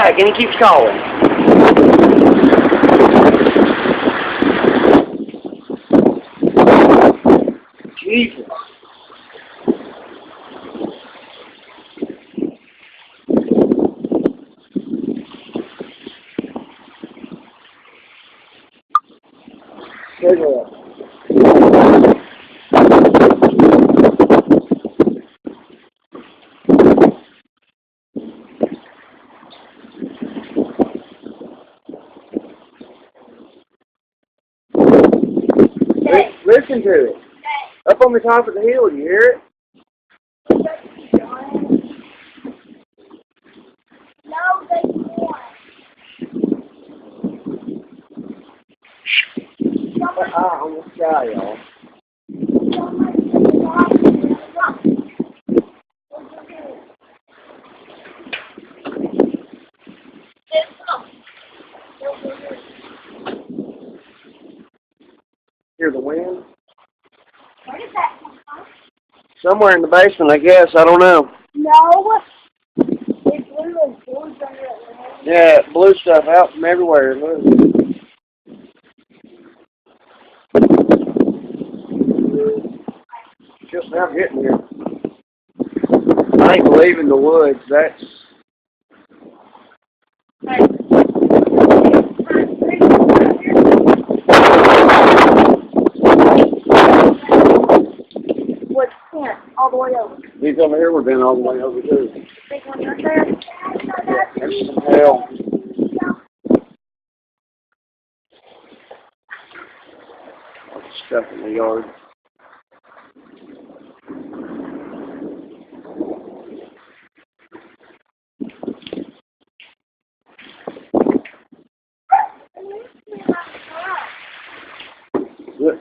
back and he keeps calling. Jesus. Cigarette. Listen to it. Up on the top of the hill, you hear it? No, they won't. On the sky, y'all. Hear the wind? Where did that come from? Somewhere in the basement, I guess. I don't know. No. It blew those boards under it. Yeah, it blew stuff out from everywhere. Look. Just now getting here. I ain't believing the woods. That's... What's sent all the way over? These over here were been all the way over too. Big one right there. Yeah, there's some hell. All the stuff in the yard. Look.